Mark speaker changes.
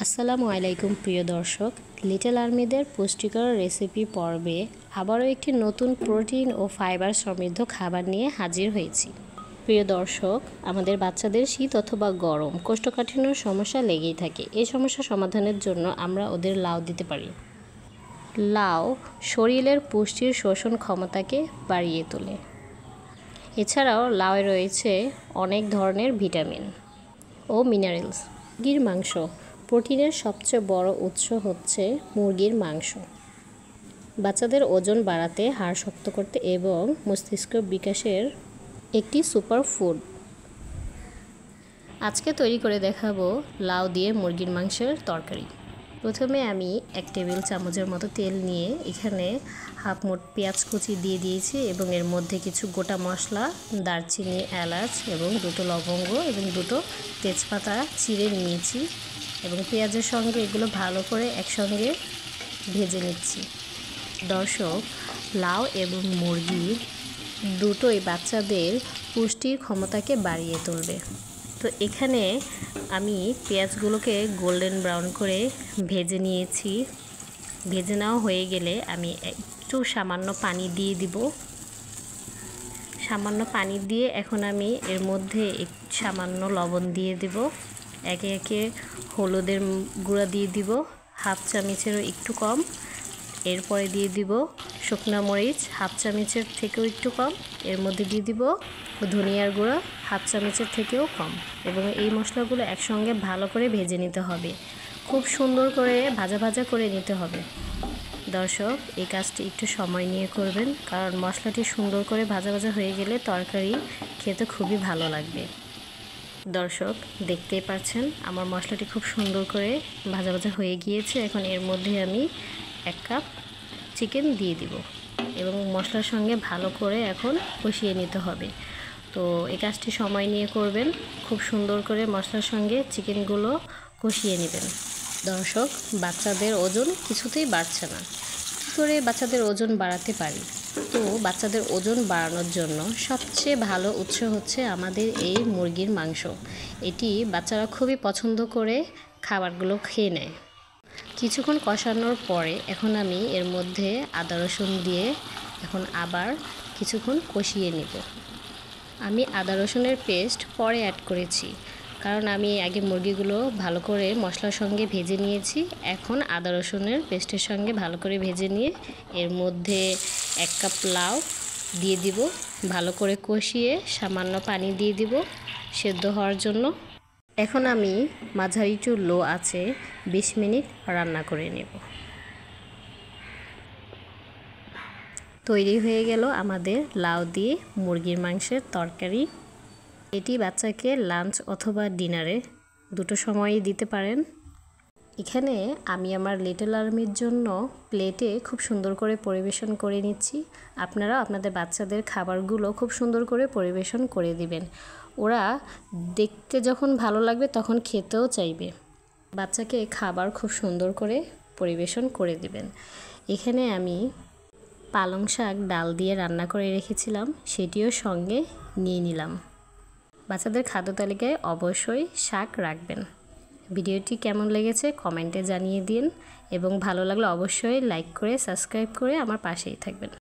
Speaker 1: আসসালামু আলাইকুম প্রিয় দর্শক, লিটল আর্মিদের পুষ্টিকর রেসিপি পর্বে আবারও একটি নতুন প্রোটিন ও ফাইবার সমৃদ্ধ খাবার নিয়ে হাজির হয়েছি। প্রিয় দর্শক, আমাদের বাচ্চাদের শীত অথবা গরম কোষ্ঠকাঠিন্যর সমস্যা লেগেই থাকে। এই সমস্যা সমাধানের জন্য আমরা ওদের লাউ দিতে পারি। লাউ শরীরের পুষ্টির শোষণ ক্ষমতাকে বাড়িয়ে তোলে। এছাড়াও লাউয়ে রয়েছে অনেক ধরনের ভিটামিন ও মিনারেলস। মুরগির মাংস প্রোটিনের সবচেয়ে বড় উৎস হচ্ছে মুরগির মাংস। বাচ্চাদের ওজন বাড়াতে, হাড় শক্ত করতে এবং মস্তিষ্ক বিকাশের একটি সুপার ফুড। আজকে তৈরি করে দেখাবো লাউ দিয়ে মুরগির মাংসের তরকারি। প্রথমে আমি 1 টেবিল চামচের মতো তেল নিয়ে এখানে হাফ মোট পেঁয়াজ কুচি দিয়ে দিয়েছি এবং এর মধ্যে কিছু গোটা মশলা, দারচিনি, এলাচ এবং 2টো লবঙ্গ এবং 2টো তেজপাতা চিড়ে নিয়েছি এবং পেঁয়াজের সঙ্গে এগুলো ভালো করে একসঙ্গে ভেজে নিচ্ছি। দর্শক, লাউ এবং মুরগি দুটোই বাচ্চাদের পুষ্টির ক্ষমতাকে বাড়িয়ে তুলবে। তো এখানে আমি পেঁয়াজগুলোকে গোল্ডেন ব্রাউন করে ভেজে নিয়েছি। ভেজে নেওয়া হয়ে গেলে আমি একটু সামান্য পানি দিয়ে দিব। সামান্য পানি দিয়ে এখন আমি এর মধ্যে সামান্য লবণ দিয়ে দিব। একে একে হলুদের গুঁড়া দিয়ে দিব হাফ চামচেরও একটু কম। এরপরে দিয়ে দিব শুকনো মরিচ হাফ চামচের থেকেও একটু কম। এর মধ্যে দিয়ে দিব ধনিয়ার গুঁড়া হাফ চামচের থেকেও কম এবং এই মশলাগুলো একসঙ্গে ভালো করে ভেজে নিতে হবে। খুব সুন্দর করে ভাজা ভাজা করে নিতে হবে। দর্শক, এই কাজটি একটু সময় নিয়ে করবেন, কারণ মশলাটি সুন্দর করে ভাজা ভাজা হয়ে গেলে তরকারি খেতে খুবই ভালো লাগবে। দর্শক, দেখতেই পাচ্ছেন আমার মশলাটি খুব সুন্দর করে ভাজা ভাজা হয়ে গিয়েছে। এখন এর মধ্যে আমি 1 কাপ চিকেন দিয়ে দিব এবং মশলার সঙ্গে ভালো করে এখন কষিয়ে নিতে হবে। তো এই কাজটি সময় নিয়ে করবেন। খুব সুন্দর করে মশলার সঙ্গে চিকেনগুলো কষিয়ে নেবেন। দর্শক, বাচ্চাদের ওজন কিছুতেই বাড়ছে না। কী করে বাচ্চাদের ওজন বাড়াতে পারি? তো বাচ্চাদের ওজন বাড়ানোর জন্য সবচেয়ে ভালো উৎস হচ্ছে আমাদের এই মুরগির মাংস। এটি বাচ্চারা খুবই পছন্দ করে খাবারগুলো খেয়ে নেয়। কিছুক্ষণ কষানোর পরে এখন আমি এর মধ্যে আদা রসুন দিয়ে এখন আবার কিছুক্ষণ কষিয়ে নেব। আমি আদা রসুনের পেস্ট পরে অ্যাড করেছি, কারণ আমি আগে মুরগিগুলো ভালো করে মশলার সঙ্গে ভেজে নিয়েছি। এখন আদা রসুনের পেস্টের সঙ্গে ভালো করে ভেজে নিয়ে এর মধ্যে 1 কাপ লাউ দিয়ে দিব। ভালো করে কষিয়ে সামান্য পানি দিয়ে দিব সেদ্ধ হওয়ার জন্য। এখন আমি মাঝারি টু লো আঁচে 20 মিনিট রান্না করে নেব। তৈরি হয়ে গেল আমাদের লাউ দিয়ে মুরগির মাংসের তরকারি। এটি বাচ্চাকে লাঞ্চ অথবা ডিনারে দুটো সময়ই দিতে পারেন। এখানে আমি আমার লিটল আর্মির জন্য প্লেটে খুব সুন্দর করে পরিবেশন করে নিচ্ছি। আপনারা আপনাদের বাচ্চাদের খাবারগুলো খুব সুন্দর করে পরিবেশন করে দিবেন। ওরা দেখতে যখন ভালো লাগবে তখন খেতেও চাইবে। বাচ্চাকে খাবার খুব সুন্দর করে পরিবেশন করে দিবেন। এখানে আমি পালং শাক ডাল দিয়ে রান্না করে রেখেছিলাম, সেটিও সঙ্গে নিয়ে নিলাম। বাচ্চাদের খাদ্য তালিকায় অবশ্যই শাক রাখবেন। ভিডিওটি কেমন লেগেছে কমেন্টে জানিয়ে দিন এবং ভালো লাগলে অবশ্যই লাইক করে সাবস্ক্রাইব করে আমার পাশেই থাকবেন।